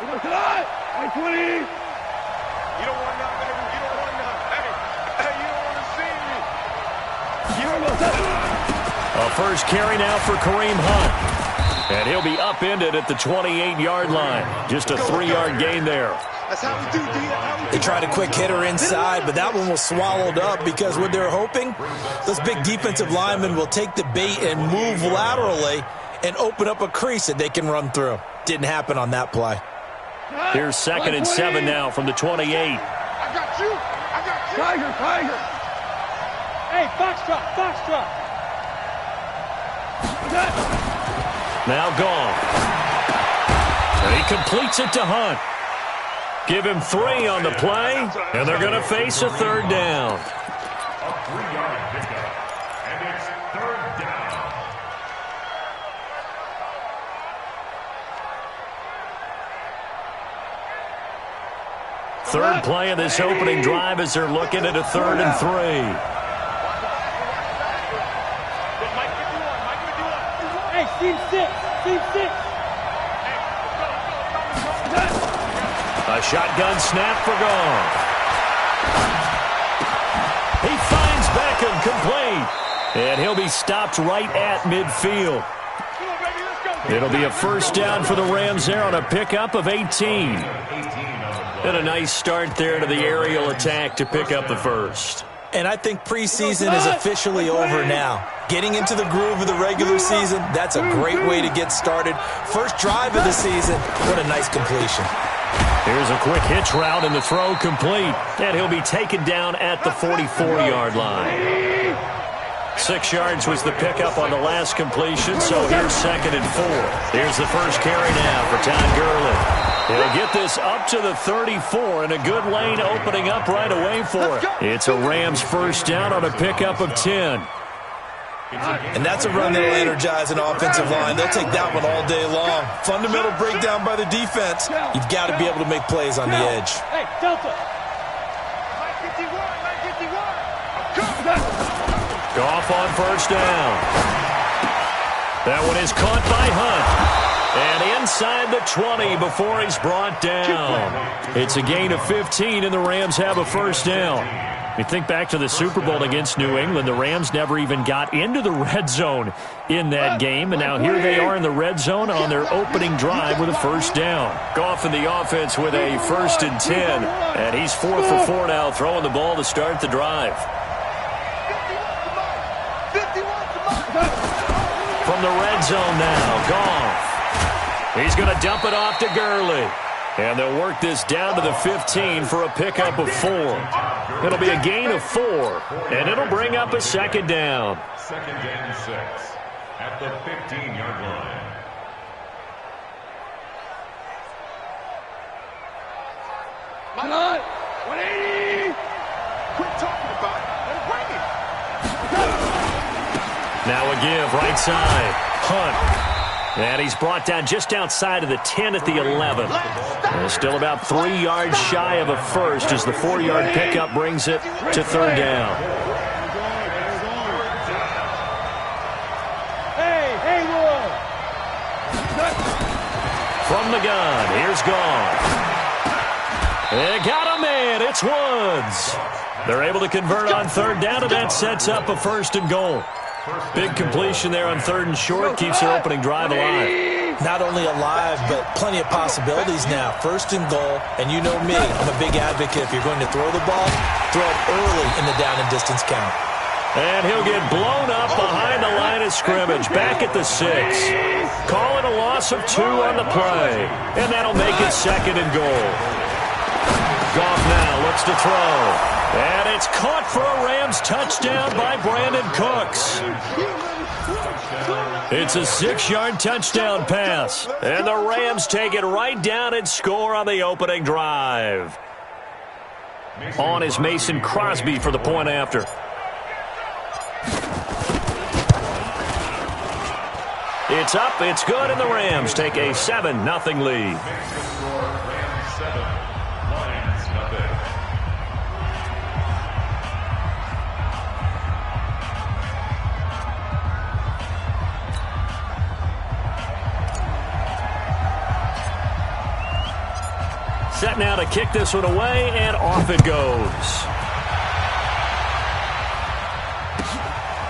20. You don't want nothing, baby. You don't want nothing. Hey, you don't want to see me. A first carry now for Kareem Hunt. And he'll be upended at the 28-yard line. Just a 3-yard gain there. That's how we do, D. They tried a quick hitter inside, but that one was swallowed up because what they're hoping, those big defensive linemen will take the bait and move laterally and open up a crease that they can run through. Didn't happen on that play. Here's 2nd and 7 now from the 28. I got you. I got you. Tiger. Hey, Foxtrot. Now gone. And he completes it to Hunt. Give him 3 on the play, and they're going to face a 3rd down. A 3-yard pickup, and it's 3rd down. Third play of this opening drive as they're looking at a 3rd and 3. Hey, team 6. A shotgun snap for Goff. He finds Beckham complete. And he'll be stopped right at midfield. It'll be a first down for the Rams there on a pickup of 18. And a nice start there to the aerial attack to pick up the first. And I think preseason is officially over now. Getting into the groove of the regular season, that's a great way to get started. First drive of the season, what a nice completion. Here's a quick hitch route and the throw complete. And he'll be taken down at the 44-yard line. 6 yards was the pickup on the last completion, so here's 2nd and 4. Here's the first carry now for Todd Gurley. He'll get this up to the 34, and a good lane opening up right away for it. It's a Rams first down on a pickup of 10. And that's a run that will energize an offensive line. They'll take that one all day long. Fundamental breakdown by the defense. You've got to be able to make plays on the edge. Hey, Delta. Goff on first down. That one is caught by Hunt. And inside the 20 before he's brought down. It's a gain of 15, and the Rams have a first down. You think back to the Super Bowl against New England, the Rams never even got into the red zone in that game, and now here they are in the red zone on their opening drive with a first down. Goff in the offense with a 1st and 10, and he's 4 for 4 now, throwing the ball to start the drive. From the red zone now, Goff. He's going to dump it off to Gurley. And they'll work this down to the 15 for a pickup of 4. It'll be a gain of 4, and it'll bring up a 2nd down. 2nd and 6 at the 15-yard line. My God, 180. Quit talking about it. Now a give right side. Hunt. And he's brought down just outside of the 10 at the 11. And still about 3 yards shy of a first as the 4-yard pickup brings it to 3rd down. Hey, Roy. From the gun, here's Goff. They got a man. It's Woods. They're able to convert on 3rd down, and that sets up a 1st and goal. Big completion there on 3rd and short. Keeps their opening drive alive. Not only alive, but plenty of possibilities now. 1st and goal, and you know me, I'm a big advocate. If you're going to throw the ball, throw it early in the down and distance count. And he'll get blown up behind the line of scrimmage. Back at the 6. Call it a loss of 2 on the play. And that'll make it 2nd and goal. Goff now looks to throw. And it's caught for a Rams touchdown by Brandon Cooks. It's a 6-yard touchdown pass. And the Rams take it right down and score on the opening drive. On is Mason Crosby for the point after. It's up, it's good, and the Rams take a 7-0 lead. Rams 7, Lions nothing. set now to kick this one away, and off it goes.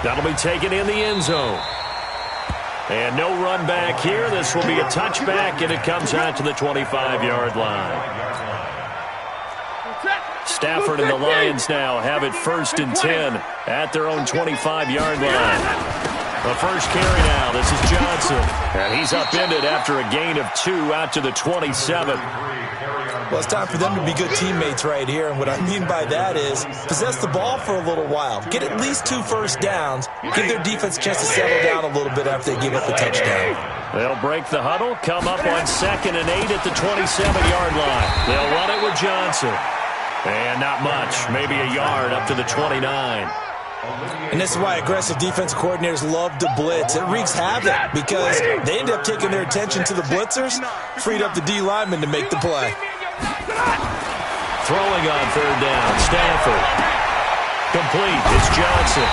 That'll be taken in the end zone. And no run back here. This will be a touchback, and it comes out to the 25-yard line. Stafford and the Lions now have it 1st and 10 at their own 25-yard line. The first carry now. This is Johnson. And he's upended after a gain of 2 out to the 27. Well, it's time for them to be good teammates right here. And what I mean by that is possess the ball for a little while. Get at least 2 first downs. Give their defense a chance to settle down a little bit after they give up the touchdown. They'll break the huddle, come up on 2nd and 8 at the 27-yard line. They'll run it with Johnson. And not much, maybe a yard up to the 29. And this is why aggressive defensive coordinators love to blitz. It wreaks havoc because they end up taking their attention to the blitzers, freed up the D lineman to make the play. Throwing on 3rd down, Stafford. Complete, it's Johnson.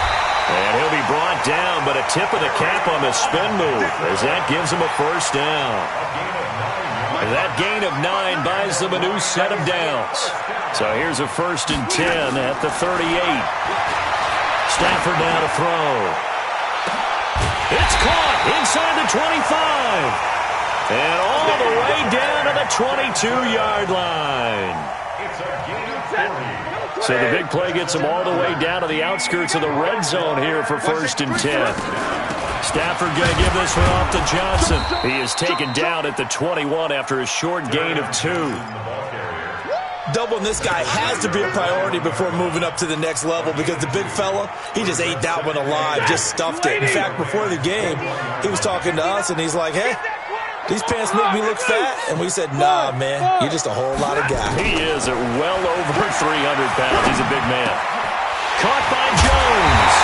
And he'll be brought down, but a tip of the cap on the spin move as that gives him a 1st down. That gain of 9 buys them a new set of downs. So here's a 1st and 10 at the 38. Stafford now to throw. It's caught inside the 25. And all the way down to the 22-yard line. So the big play gets him all the way down to the outskirts of the red zone here for 1st and 10. Stafford going to give this one off to Johnson. He is taken down at the 21 after a short gain of 2. Doubling this guy has to be a priority before moving up to the next level because the big fella, he just ate that one alive, just stuffed it. In fact, before the game, he was talking to us, and he's like, hey, these pants make me look fat. And we said, nah, man, you're just a whole lot of guy. He is at well over 300 pounds. He's a big man. Caught by Jones.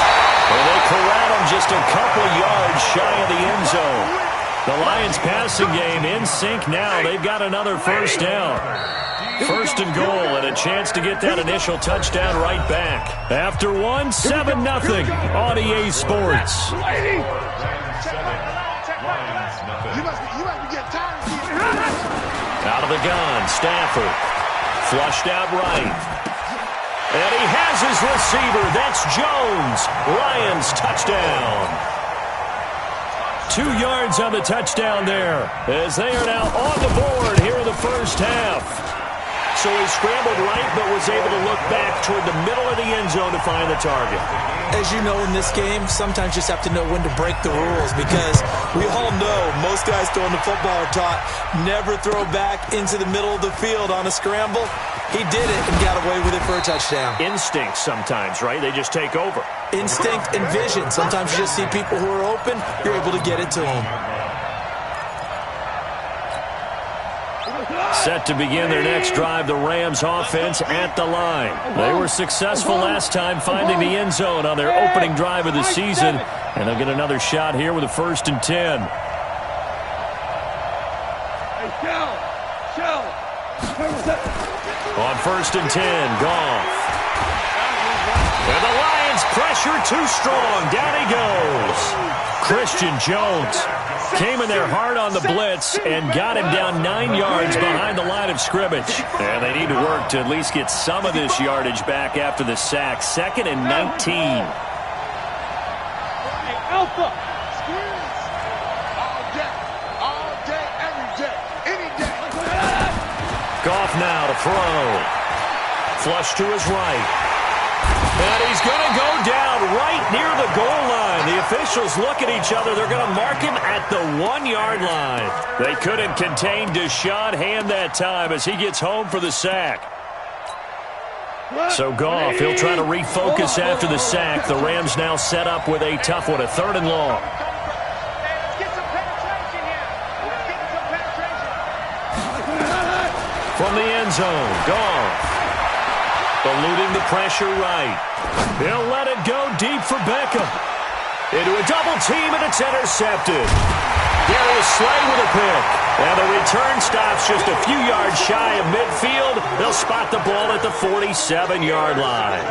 And they corral him just a couple yards shy of the end zone. The Lions passing game in sync now. They've got another 1st down. 1st and goal, and a chance to get that initial touchdown right back. After 1, 7-0 on EA Sports. Out of the gun, Stafford. Flushed out right. And he has his receiver. That's Jones. Lions touchdown. 2 yards on the touchdown there as they are now on the board here in the 1st half. So he scrambled right, but was able to look back toward the middle of the end zone to find the target. As you know, in this game, sometimes you just have to know when to break the rules because we all know most guys throwing the football are taught never throw back into the middle of the field on a scramble. He did it and got away with it for a touchdown. Instinct sometimes, right? They just take over. Instinct and vision. Sometimes you just see people who are open, you're able to get it to them. Set to begin their next drive, the Rams offense at the line. They were successful last time finding the end zone on their opening drive of the season, and they'll get another shot here with a 1st and 10. On 1st and 10, Goff. And the Lions pressure too strong. Down he goes. Christian Jones came in there hard on the blitz and got him down 9 yards behind the line of scrimmage. And they need to work to at least get some of this yardage back after the sack. 2nd and 19. Alpha. All day, every day, any day. Goff now to throw. Flush to his right. And he's going to go down right near the goal line. The officials look at each other. They're going to mark him at the 1-yard line. They couldn't contain Deshaun Hand that time as he gets home for the sack. So Goff, he'll try to refocus after the sack. The Rams now set up with a tough one, a 3rd and long. From the end zone, Goff. Eluding the pressure right. He'll let it go deep for Beckham. Into a double team, and it's intercepted. Darius Slay with a pick. And the return stops just a few yards shy of midfield. They'll spot the ball at the 47-yard line.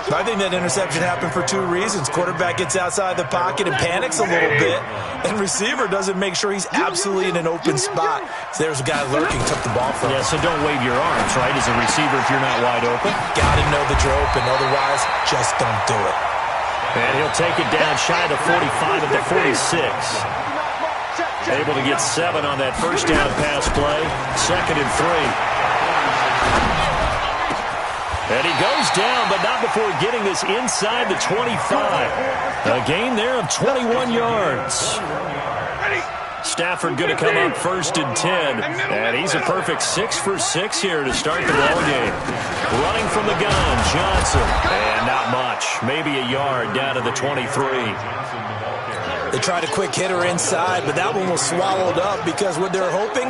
I think that interception happened for two reasons. Quarterback gets outside the pocket and panics a little bit, and receiver doesn't make sure he's absolutely in an open spot. So there's a guy lurking, took the ball from him. Yeah, so don't wave your arms, right, as a receiver if you're not wide open. Got to know that you're open. Otherwise, just don't do it. And he'll take it down shy of the 45 at the 46. Able to get 7 on that first down pass play. 2nd and 3. And he goes down, but not before getting this inside the 25. A gain there of 21 yards. Stafford going to come up 1st and 10. And he's a perfect 6 for 6 here to start the ball game. Running from the gun, Johnson. And not much. Maybe a yard down to the 23. They tried a quick hitter inside, but that one was swallowed up because what they're hoping,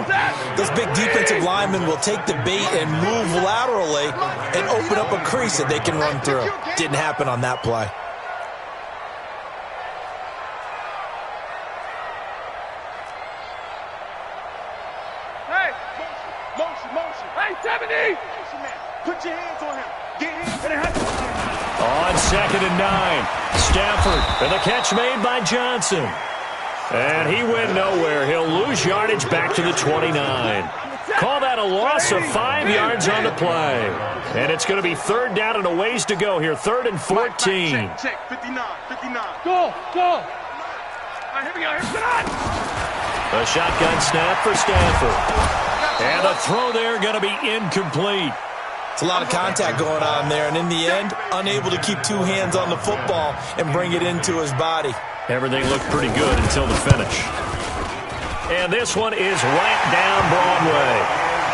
those big defensive linemen will take the bait and move laterally and open up a crease that they can run through. Didn't happen on that play. Hey, motion. Hey, 70! Put your hands on him. Get him. On 2nd and 9, Stafford, and the catch made by Johnson. And he went nowhere. He'll lose yardage back to the 29. Call that a loss of 5 yards on the play. And it's going to be 3rd down and a ways to go here. 3rd and 14. Check, 59. Go. All right, here we go. A shotgun snap for Stafford. And the throw there going to be incomplete. It's a lot of contact going on there, and in the end, unable to keep 2 hands on the football and bring it into his body. Everything looked pretty good until the finish. And this one is right down Broadway.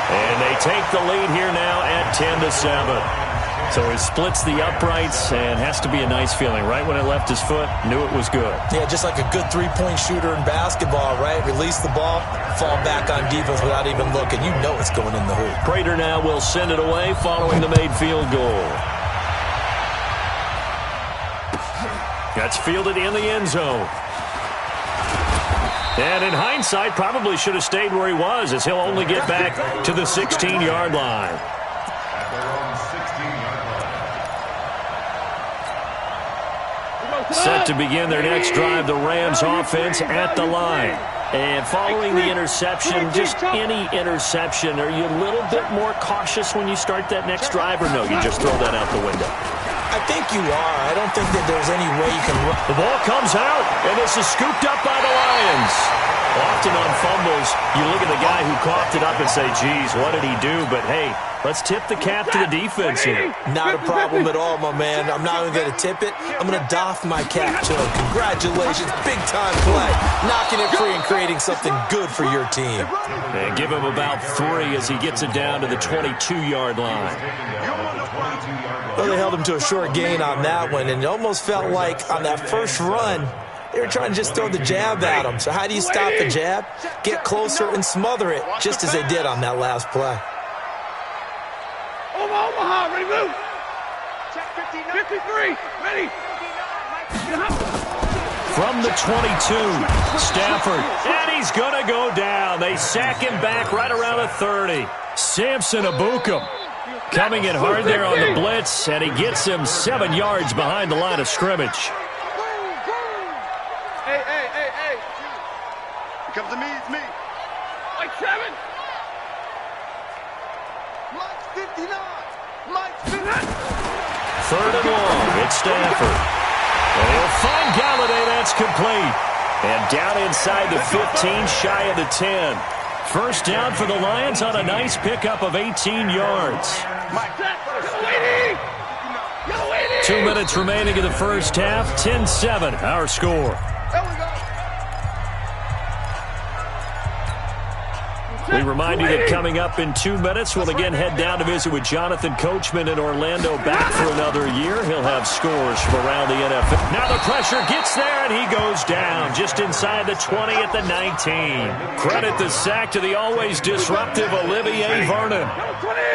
And they take the lead here now at 10-7. So he splits the uprights, and has to be a nice feeling. Right when it left his foot, knew it was good. Yeah, just like a good three-point shooter in basketball, right? Release the ball, fall back on defense without even looking. You know it's going in the hoop. Prater now will send it away following the made field goal. That's fielded in the end zone. And in hindsight, probably should have stayed where he was, as he'll only get back to the 16-yard line. Set to begin their next drive, the Rams offense at the line. And following the interception, just any interception, are you a little bit more cautious when you start that next drive, or no, you just throw that out the window? I think you are. I don't think that there's any way you can run. The ball comes out, and this is scooped up by the Lions. Often on fumbles, you look at the guy who coughed it up and say, geez, what did he do? But, hey, let's tip the cap to the defense here. Not a problem at all, my man. I'm not even going to tip it. I'm going to doff my cap to him. Congratulations. Big-time play. Knocking it free and creating something good for your team. And give him about 3 as he gets it down to the 22-yard line. Well, they held him to a short gain on that one, and it almost felt like on that first run, they were trying to just throw the jab at him. So how do you stop the jab? Get closer and smother it, just as they did on that last play. Omaha, ready, move. Check 53, ready. From the 22, Stafford, and he's going to go down. They sack him back right around the 30. Samson Abukum coming in hard there on the blitz, and he gets him 7 yards behind the line of scrimmage. Hey. It comes to me, it's me. Mike 7. Mike 59. Mike 59. 3rd and long, it's Stafford. And he'll find Galladay, that's complete. And down inside the 15, shy of the 10. First down for the Lions on a nice pickup of 18 yards. 2 minutes remaining in the first half, 10-7, our score. We remind you that coming up in 2 minutes, we'll again head down to visit with Jonathan Coachman in Orlando, back for another year. He'll have scores from around the NFL. Now the pressure gets there, and he goes down just inside the 20 at the 19. Credit the sack to the always disruptive Olivier Vernon.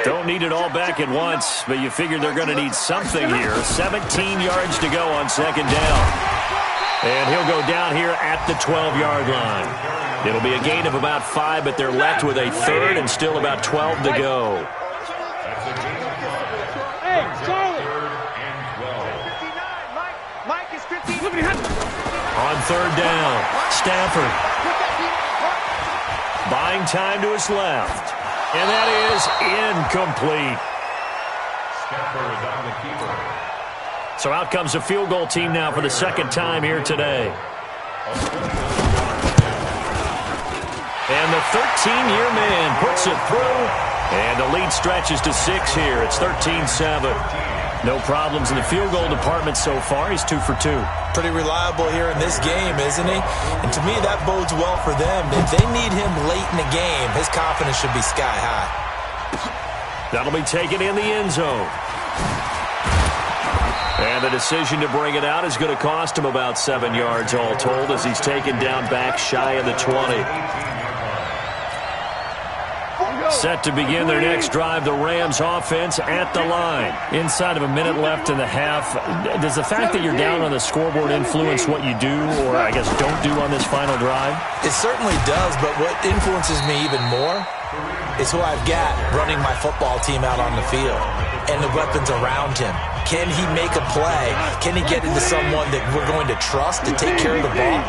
Don't need it all back at once, but you figure they're going to need something here. 17 yards to go on 2nd down. And he'll go down here at the 12-yard line. It'll be a gain of about 5, but they're left with a 3rd and still about 12 to go. Hey, Charlie. On third down, Stafford. Buying time to his left. And that is incomplete. Stafford on the keeper. So out comes the field goal team now for the second time here today. And the 13-year man puts it through. And the lead stretches to 6 here. It's 13-7. No problems in the field goal department so far. He's 2 for 2. Pretty reliable here in this game, isn't he? And to me, that bodes well for them. If they need him late in the game, his confidence should be sky high. That'll be taken in the end zone. And the decision to bring it out is going to cost him about 7 yards all told as he's taken down back shy of the 20. Set to begin their next drive, the Rams offense at the line. Inside of a minute left in the half, does the fact that you're down on the scoreboard influence what you do, or I guess don't do on this final drive? It certainly does, but what influences me even more is who I've got running my football team out on the field and the weapons around him. Can he make a play? Can he get into someone that we're going to trust to take care of the ball?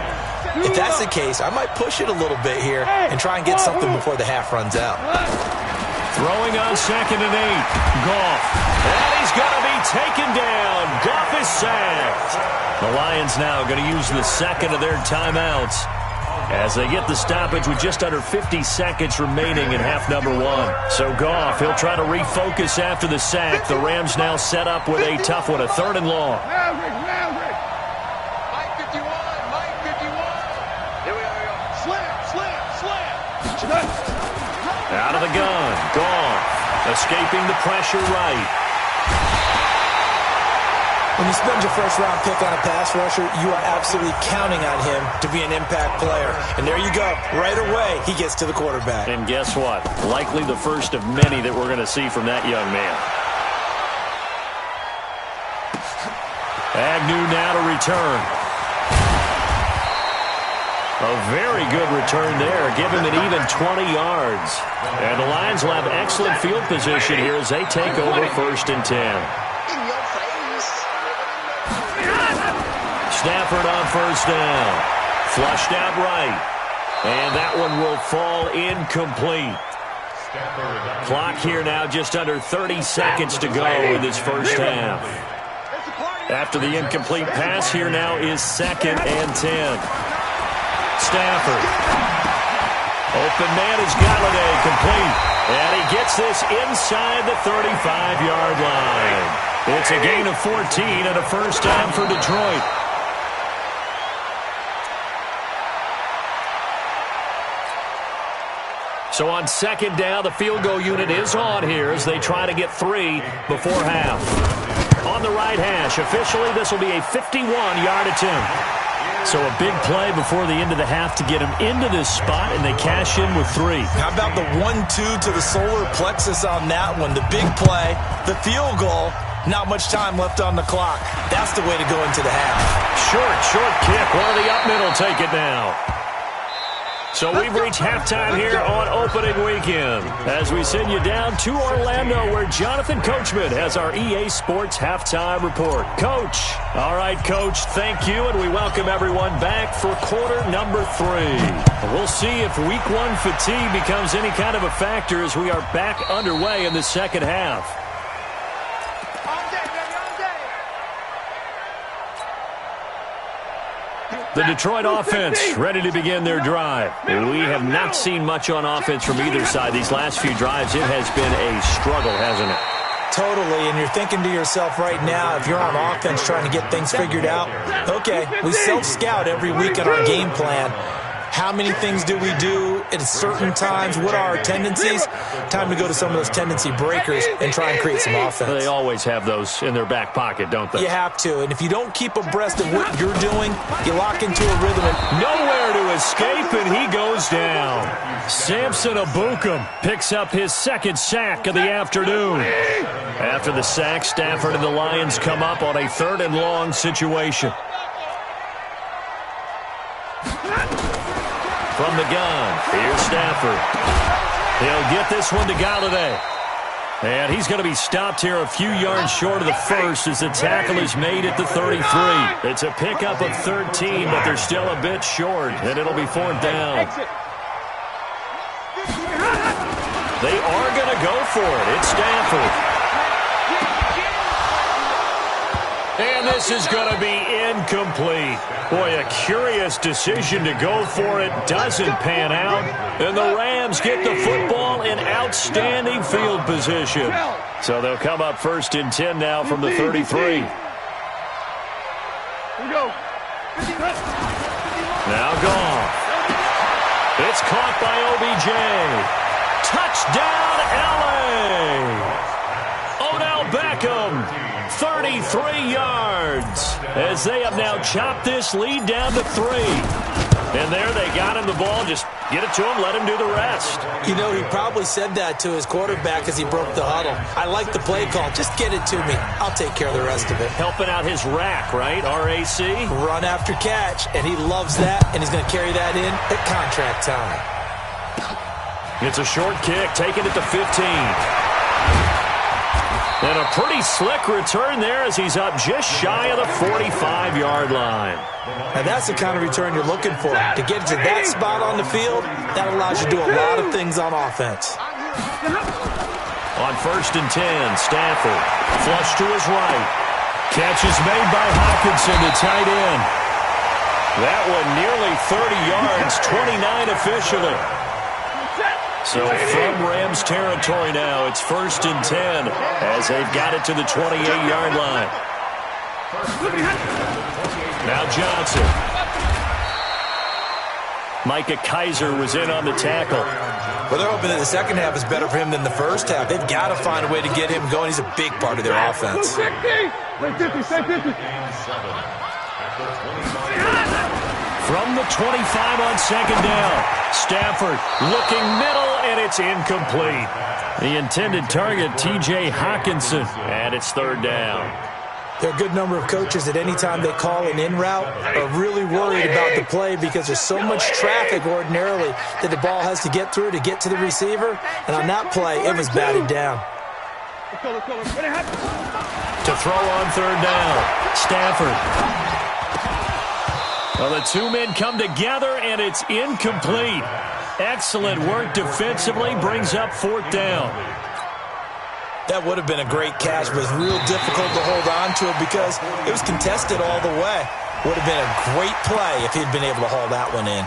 If that's the case, I might push it a little bit here and try and get something before the half runs out. Throwing on 2nd and 8. Goff. And he's going to be taken down. Goff is sacked. The Lions now going to use the second of their timeouts as they get the stoppage with just under 50 seconds remaining in half number 1. So Goff, he'll try to refocus after the sack. The Rams now set up with a tough one, a 3rd and long. Out of the gun, Goff, escaping the pressure right. When you spend your first-round pick on a pass rusher, you are absolutely counting on him to be an impact player. And there you go. Right away, he gets to the quarterback. And guess what? Likely the first of many that we're going to see from that young man. Agnew now to return. A very good return there. Give him an even 20 yards. And the Lions will have excellent field position here as they take over 1st and 10. Stafford on 1st down. Flushed out right. And that one will fall incomplete. Clock here now just under 30 seconds to go in this first half. After the incomplete pass, here now is 2nd and 10. Stafford. Open man is Galladay, complete. And he gets this inside the 35-yard line. It's a gain of 14 and a first down for Detroit. So on 2nd down, the field goal unit is on here as they try to get 3 before half. On the right hash, officially this will be a 51-yard attempt. So a big play before the end of the half to get him into this spot, and they cash in with 3. How about the 1-2 to the solar plexus on that one? The big play, the field goal, not much time left on the clock. That's the way to go into the half. Short kick. One of the up middle take it now. So we've reached halftime here on opening weekend as we send you down to Orlando where Jonathan Coachman has our EA Sports halftime report. Coach. All right, Coach, thank you, and we welcome everyone back for quarter number 3. We'll see if week 1 fatigue becomes any kind of a factor as we are back underway in the second half. The Detroit offense ready to begin their drive. We have not seen much on offense from either side. These last few drives, it has been a struggle, hasn't it? Totally, and you're thinking to yourself right now, if you're on offense trying to get things figured out, okay, we self-scout every week in our game plan. How many things do we do at certain times? What are our tendencies? Time to go to some of those tendency breakers and try and create some offense. They always have those in their back pocket, don't they? You have to, and if you don't keep abreast of what you're doing, you lock into a rhythm. And nowhere to escape, and he goes down. Samson Abukum picks up his 2nd sack of the afternoon. After the sack, Stafford and the Lions come up on a 3rd and long situation. From the gun, here's Stafford. He'll get this one to Galladay. And he's going to be stopped here a few yards short of the first as the tackle is made at the 33. It's a pickup of 13, but they're still a bit short, and it'll be 4th down. They are going to go for it. It's Stafford. And this is going to be incomplete. Boy, a curious decision to go for it. Doesn't pan out. And the Rams get the football in outstanding field position. So they'll come up 1st and 10 now from the 33. Now gone. It's caught by OBJ. Touchdown, L.A. Odell Beckham. 33 yards as they have now chopped this lead down to 3. And there they got him the ball. Just get it to him, let him do the rest. You know, he probably said that to his quarterback as he broke the huddle. I like the play call. Just get it to me. I'll take care of the rest of it. Helping out his rack, right? R-A-C? Run after catch, and he loves that, and he's going to carry that in at contract time. It's a short kick, taken at the 15. And a pretty slick return there as he's up just shy of the 45-yard line. And that's the kind of return you're looking for. To get to that spot on the field, that allows you to do a lot of things on offense. On 1st and 10, Stafford flush to his right. Catch is made by Hawkinson to tight end. That one nearly 30 yards, 29 officially. So from Rams territory now, it's 1st and 10 as they've got it to the 28-yard line. Now Johnson. Micah Kaiser was in on the tackle. Well, they're hoping that the second half is better for him than the first half. They've got to find a way to get him going. He's a big part of their offense. From the 25 on 2nd down, Stafford looking middle, and it's incomplete. The intended target, T.J. Hawkinson, and it's 3rd down. There are a good number of coaches that any time they call an in route are really worried about the play because there's so much traffic ordinarily that the ball has to get through to get to the receiver. And on that play, it was batted down. To throw on 3rd down, Stafford. Well, the two men come together, and it's incomplete. Excellent work defensively, brings up 4th down. That would have been a great catch, but it was real difficult to hold on to it because it was contested all the way. Would have been a great play if he'd been able to haul that one in.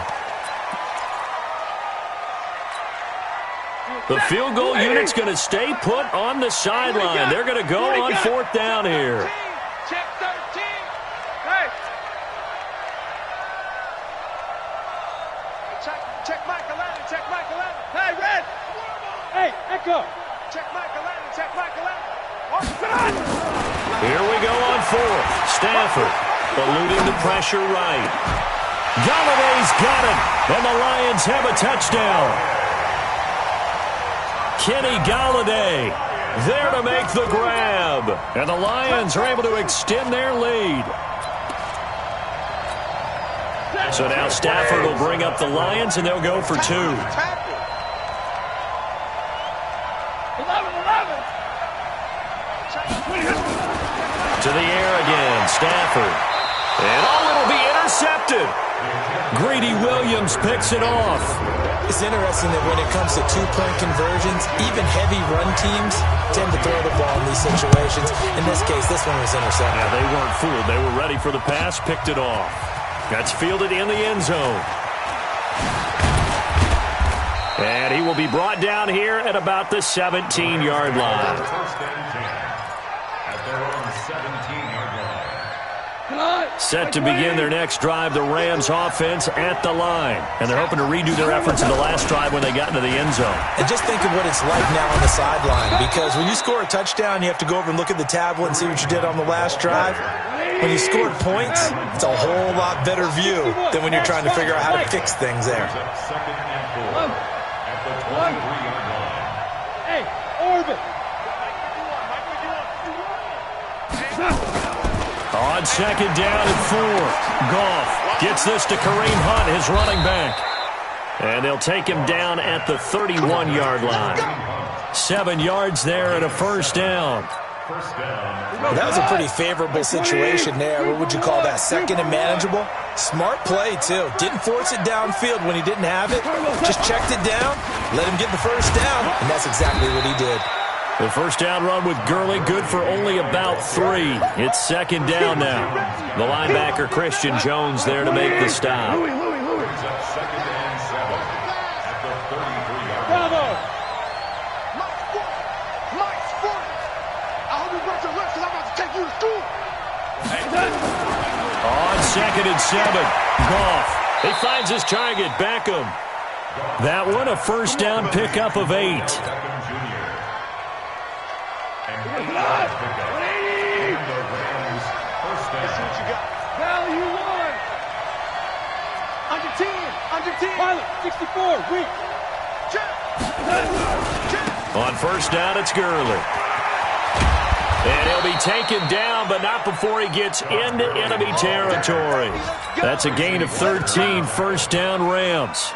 The field goal unit's going to stay put on the sideline. They're going to go on 4th down here. Check 13. Hey. Check Michael Allen. Check Michael Allen. Hey, Red. Hey, Echo. Check Michael Allen. Check Michael Allen. Here we go on 4th. Stafford eluding the pressure right. Galladay's got it, and the Lions have a touchdown. Kenny Galladay there to make the grab. And the Lions are able to extend their lead. So now Stafford will bring up the Lions, and they'll go for 2. Tackle. 11. To the air again, Stafford. And it'll be intercepted. Greedy Williams picks it off. It's interesting that when it comes to two-point conversions, even heavy run teams tend to throw the ball in these situations. In this case, this one was intercepted. Yeah, they weren't fooled. They were ready for the pass, picked it off. That's fielded in the end zone. And he will be brought down here at about the 17-yard line. At their own 17-yard line. Set to begin their next drive, the Rams offense at the line. And they're hoping to redo their efforts in the last drive when they got into the end zone. And just think of what it's like now on the sideline, because when you score a touchdown, you have to go over and look at the tablet and see what you did on the last drive. When you scored points, it's a whole lot better view than when you're trying to figure out how to fix things there. Second and 4 at the 23-yard line. Hey, Orbit. On 2nd down and 4, Goff gets this to Kareem Hunt, his running back. And they'll take him down at the 31-yard line. 7 yards there and a first down. That was a pretty favorable situation there. What would you call that? Second and manageable? Smart play, too. Didn't force it downfield when he didn't have it. Just checked it down, let him get the first down, and that's exactly what he did. The first down run with Gurley, good for only about 3. It's second down now. The linebacker, Christian Jones, there to make the stop. Second and 7 at the 33-yard line. Bravo! Mike Sport! I hope you brought your lips because I'm about to take you to school. On second and 7, Goff. He finds his target, Beckham. That one, a first down pickup of 8. Value one! Under 10! Pilot, 64, weak. On first down, it's Gurley. And he'll be taken down, but not before he gets into enemy territory. That's a gain of 13, first down Rams.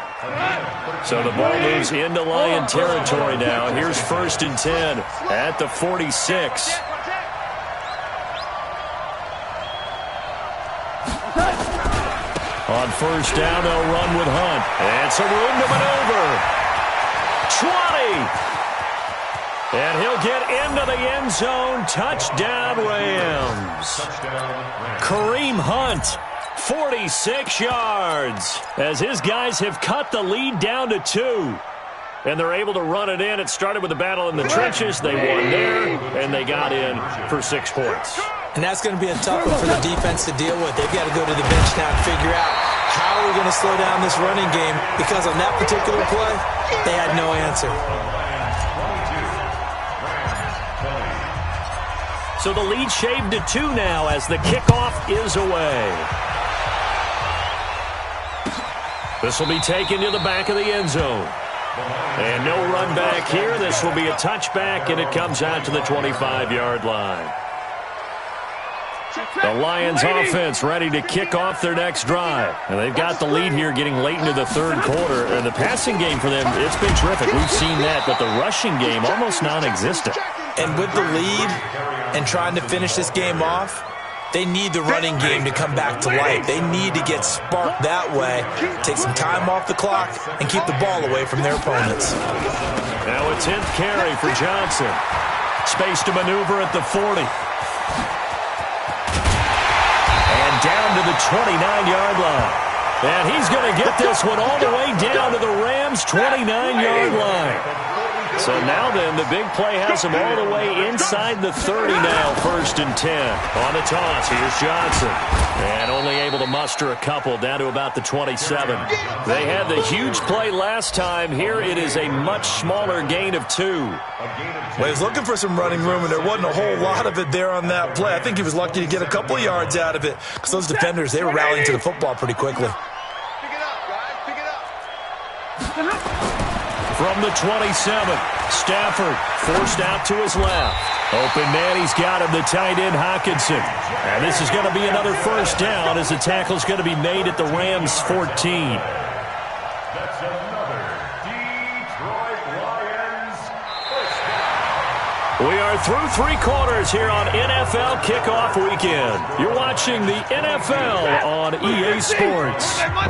So the ball moves into Lion territory now. Here's first and 10 at the 46. On first down, they'll run with Hunt. And some room to maneuver. 20. And he'll get into the end zone. Touchdown, Rams. Kareem Hunt, 46 yards. As his guys have cut the lead down to 2. And they're able to run it in. It started with a battle in the trenches. They won there, and they got in for 6 points. And that's going to be a tough one for the defense to deal with. They've got to go to the bench now and figure out how we're going to slow down this running game, because on that particular play, they had no answer. So the lead shaved to 2 now as the kickoff is away. This will be taken to the back of the end zone. And no run back here. This will be a touchback, and it comes out to the 25-yard line. The Lions offense ready to kick off their next drive. And they've got the lead here getting late into the third quarter. And the passing game for them, it's been terrific. We've seen that, but the rushing game almost non-existent. And with the lead and trying to finish this game off, they need the running game to come back to life. They need to get sparked that way, take some time off the clock, and keep the ball away from their opponents. Now a 10th carry for Johnson. Space to maneuver at the 40. And down to the 29-yard line. And he's going to get this one all the way down to the Rams' 29-yard line. So now then, the big play has him all the way inside the 30 now, first and 10. On the toss, here's Johnson. And only able to muster a couple down to about the 27. They had the huge play last time. Here it is a much smaller gain of 2. Well, he was looking for some running room, and there wasn't a whole lot of it there on that play. I think he was lucky to get a couple of yards out of it, because those defenders, they were rallying to the football pretty quickly. Pick it up, guys. Pick it up. From the 27, Stafford forced out to his left. Open man, he's got him, the tight end Hockenson. And this is going to be another first down as the tackle's going to be made at the Rams' 14. That's another Detroit Lions first down. We are through 3 quarters here on NFL Kickoff Weekend. You're watching the NFL on EA Sports.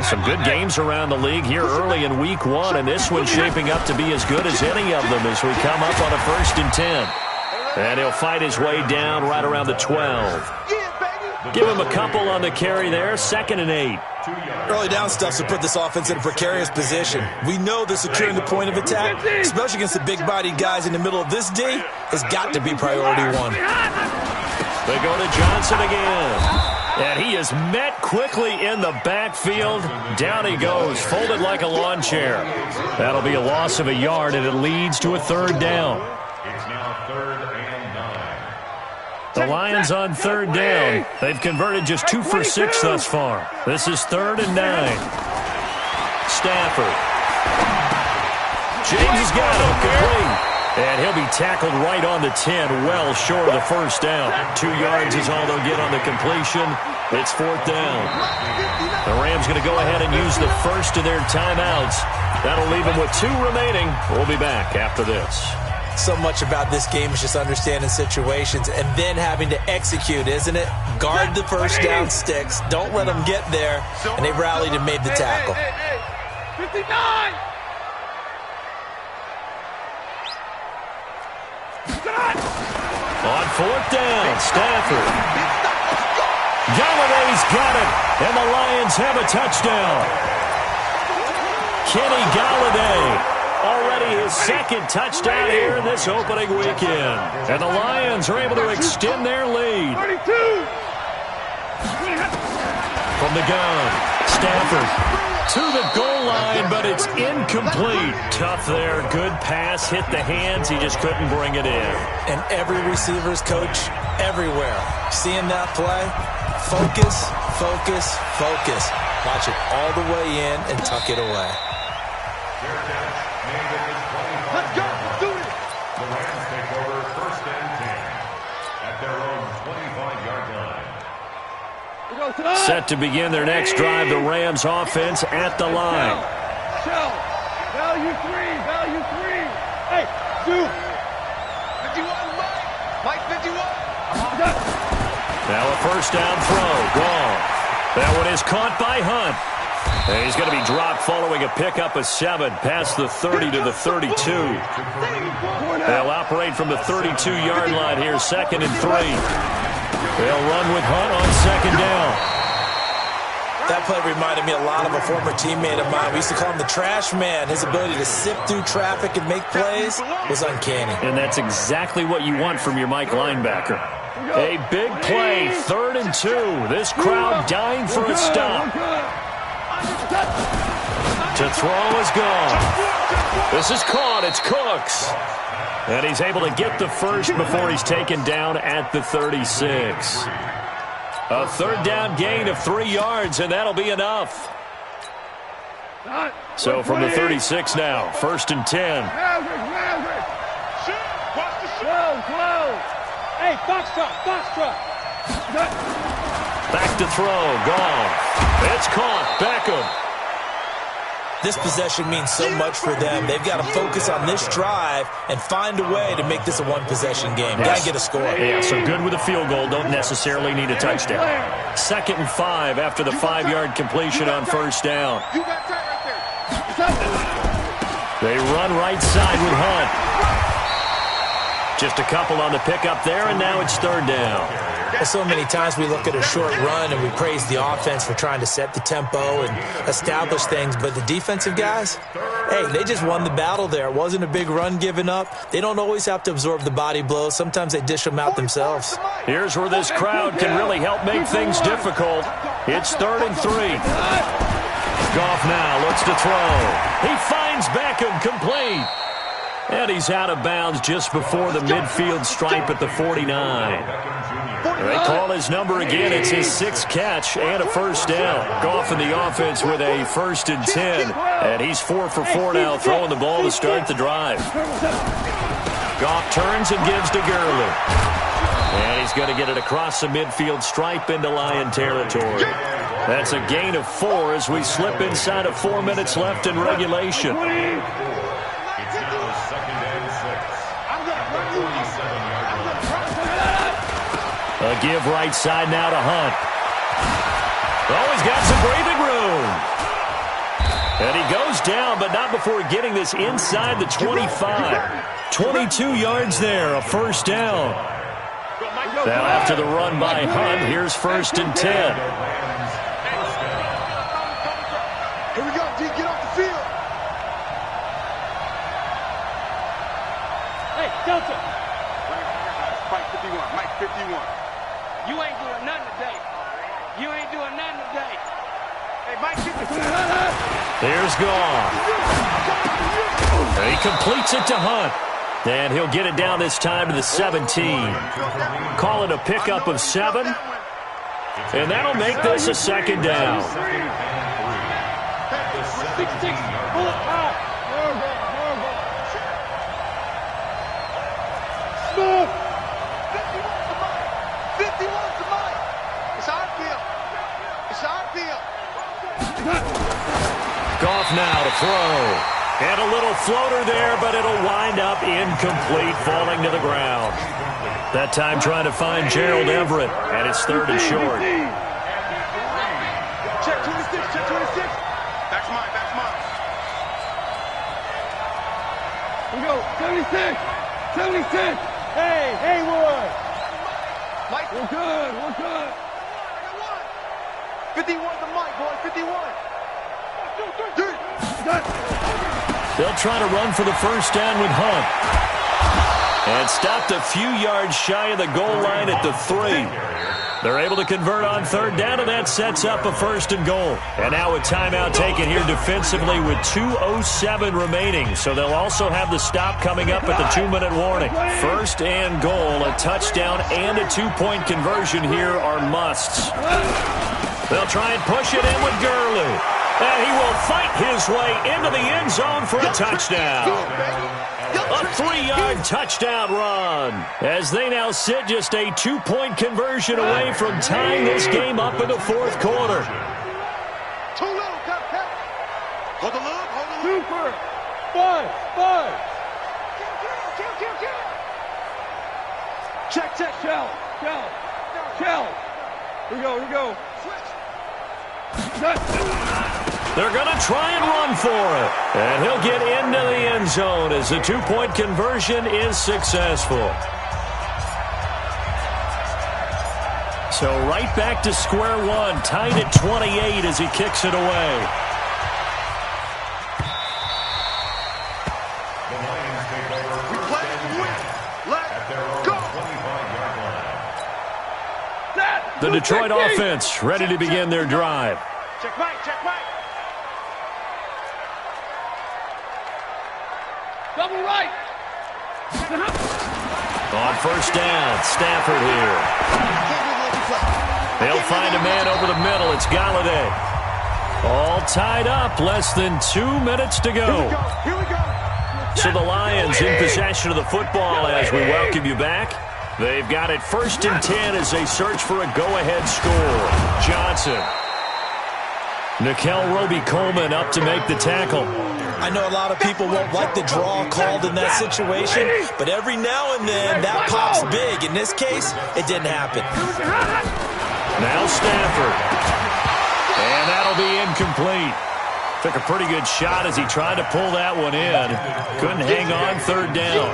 Some good games around the league here early in Week 1, and this one's shaping up to be as good as any of them as we come up on a first and 10. And he'll fight his way down right around the 12. Give him a couple on the carry there, second and 8. Early down stuff to put this offense in a precarious position. We know that securing the point of attack, especially against the big-bodied guys in the middle of this D, has got to be priority 1. They go to Johnson again. And he is met quickly in the backfield. Down he goes, folded like a lawn chair. That'll be a loss of a yard, and it leads to a third down. It's now 3rd and 9. The Lions on third down. They've converted just 2 for 6 thus far. This is 3rd and 9. Stafford. James has got him complete. And he'll be tackled right on the 10, well short of the first down. 2 yards is all they'll get on the completion. It's 4th down. The Rams going to go ahead and use the first of their timeouts. That'll leave them with 2 remaining. We'll be back after this. So much about this game is just understanding situations and then having to execute, isn't it? Guard the first down sticks. Don't let them get there. And they rallied and made the tackle. 59! On fourth down, Stafford. Galladay's got it, and the Lions have a touchdown. Kenny Galladay, already his second touchdown here in this opening weekend. And the Lions are able to extend their lead. 32! From the gun, Stafford to the goal line, but it's incomplete. Tough there. Good pass. Hit the hands. He just couldn't bring it in. And every receiver's coach everywhere. Seeing that play, focus, focus, focus. Watch it all the way in and tuck it away. Let's go! Do it! The Rams take over first and 10 at their own 25-yard line. Set to begin their next drive, the Rams offense at the line. Shell! Value three! Value three! Hey, two! 51, Mike 51. Now a first down throw. Gone. That one is caught by Hunt. And he's going to be dropped following a pickup of 7 past the 30 to the 32. They'll operate from the 32-yard line here, 2nd and 3. They'll run with Hunt on 2nd down. That play reminded me a lot of a former teammate of mine. We used to call him the trash man. His ability to sift through traffic and make plays was uncanny. And that's exactly what you want from your Mike linebacker. A big play, 3rd and 2. This crowd dying for a stop. To throw is gone. This is caught. It's Cooks. And he's able to get the first before he's taken down at the 36. A 3rd down gain of 3 yards, and that'll be enough. So from the 36 now, 1st and 10. Hey, box truck. Back to throw, gone. It's caught, Beckham. This possession means so much for them. They've got to focus on this drive and find a way to make this a one-possession game. Got to get a score. Yeah, so good with a field goal. Don't necessarily need a touchdown. 2nd and 5 after the 5-yard completion on 1st down. They run right side with Hunt. Just a couple on the pickup there, and now it's 3rd down. Well, so many times we look at a short run and we praise the offense for trying to set the tempo and establish things, but the defensive guys, hey, they just won the battle there. It wasn't a big run given up. They don't always have to absorb the body blows. Sometimes they dish them out themselves. Here's where this crowd can really help make things difficult. It's 3rd and 3. Goff now looks to throw. He finds Beckham, complete. And he's out of bounds just before the midfield stripe at the 49. They call his number again. It's his 6th catch and a 1st down. Goff in the offense with a 1st and 10. And he's 4 for 4 now, throwing the ball to start the drive. Goff turns and gives to Gurley. And he's going to get it across the midfield stripe into Lion territory. That's a gain of 4 as we slip inside of 4 minutes left in regulation. It's now 2nd and 6 at the 47-yard line. A give right side now to Hunt. Oh, he's got some breathing room. And he goes down, but not before getting this inside the 25. 22 yards there, a 1st down. Now after the run by Hunt, here's 1st and 10. Here we go, D. Get off the field. Hey, Delta. Mike 51. Mike 51. You ain't doing nothing today. You ain't doing nothing today. Hey, Mike 51. There's Goff. He completes it to Hunt. And he'll get it down this time to the 17. Call it a pickup of 7. And that'll make this a 2nd down. 6-6. Bullet high. Smooth. 51 to Mike. It's our field. It's our field. Goff now to throw. And a little floater there, but it'll wind up incomplete, falling to the ground. That time trying to find Gerald Everett, and it's 3rd and short. Check 26, check 26. That's mine, that's mine. We go, 76, 76. Hey, Haywood. Mike. We're good, we're good. 51 to Mike, boy, 51. 1, 2, 3. They'll try to run for the first down with Hunt. And stopped a few yards shy of the goal line at the 3. They're able to convert on 3rd down, and that sets up a 1st and goal. And now a timeout taken here defensively with 2:07 remaining. So they'll also have the stop coming up at the 2-minute warning. 1st and goal, a touchdown and a 2-point conversion here are musts. They'll try and push it in with Gurley. And he will fight his way into the end zone for a touchdown. A 3-yard touchdown run as they now sit just a 2-point conversion away from tying this game up in the 4th quarter. Too low, cut. Hold the look, hold the look. Super. 5. Check. Shell. Here we go. They're going to try and run for it. And he'll get into the end zone as the 2-point conversion is successful. So right back to square one, tied at 28 as he kicks it away. The Lions take over first and 10 at their own 25-yard line. The Detroit offense ready to begin their drive. Check Mike. Double right. On 1st down, Stafford here. They'll find a man over the middle. It's Galladay. All tied up, less than 2 minutes to go. Here we go. So the Lions in possession of the football as we welcome you back. They've got it 1st and 10 as they search for a go-ahead score. Johnson. Nickel Roby-Coleman up to make the tackle. I know a lot of people won't like the draw called in that situation, but every now and then that pops big. In this case, it didn't happen. Now Stafford. And that'll be incomplete. Took a pretty good shot as he tried to pull that one in. Couldn't hang on 3rd down.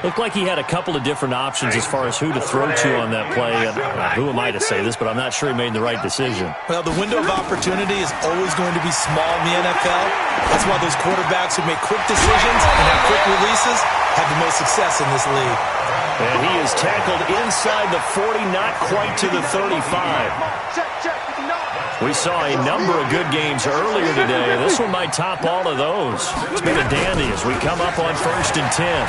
Looked like he had a couple of different options as far as who to throw to on that play. And who am I to say this, but I'm not sure he made the right decision. Well, the window of opportunity is always going to be small in the NFL. That's why those quarterbacks who make quick decisions and have quick releases have the most success in this league. And he is tackled inside the 40, not quite to the 35. We saw a number of good games earlier today. This one might top all of those. It's been a dandy as we come up on 1st and 10.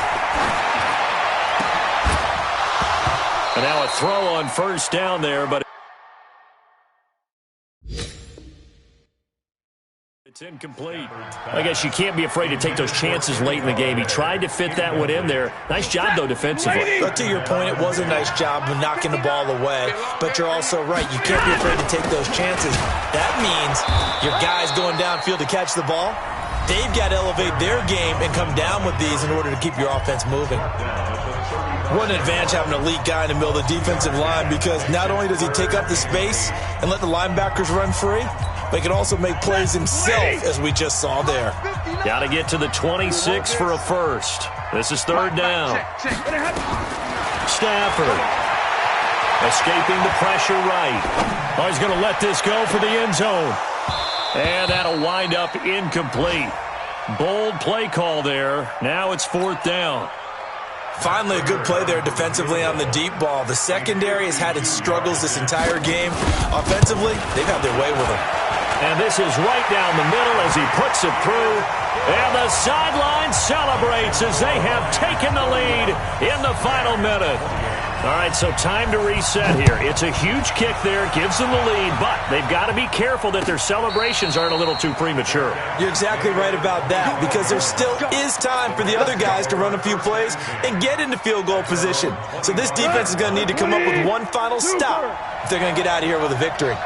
And now a throw on 1st down there, but it's incomplete. I guess you can't be afraid to take those chances late in the game. He tried to fit that one in there. Nice job, though, defensively. But to your point, it was a nice job of knocking the ball away. But you're also right. You can't be afraid to take those chances. That means your guys going downfield to catch the ball, they've got to elevate their game and come down with these in order to keep your offense moving. What an advantage having an elite guy in the middle of the defensive line, because not only does he take up the space and let the linebackers run free, but he can also make plays himself, as we just saw there. Got to get to the 26 for a first. This is 3rd down. Stafford escaping the pressure right. Oh, he's going to let this go for the end zone. And that'll wind up incomplete. Bold play call there. Now it's 4th down. Finally, a good play there defensively on the deep ball. The secondary has had its struggles this entire game. Offensively, they've had their way with him. And this is right down the middle as he puts it through. And the sideline celebrates as they have taken the lead in the final minute. All right, so time to reset here. It's a huge kick there, gives them the lead, but they've got to be careful that their celebrations aren't a little too premature. You're exactly right about that, because there still is time for the other guys to run a few plays and get into field goal position. So this defense is going to need to come up with one final stop if they're going to get out of here with a victory. Ain't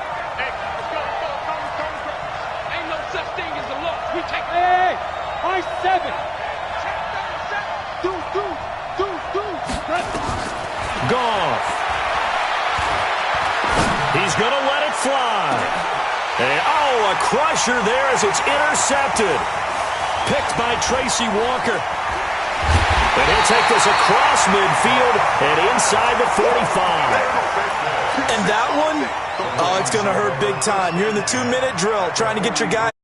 no such thing as a loss. We take it. He's going to let it fly. And, oh, a crusher there as it's intercepted. Picked by Tracy Walker. And he'll take this across midfield and inside the 45. And that one, oh, it's going to hurt big time. You're in the 2-minute drill trying to get your guy.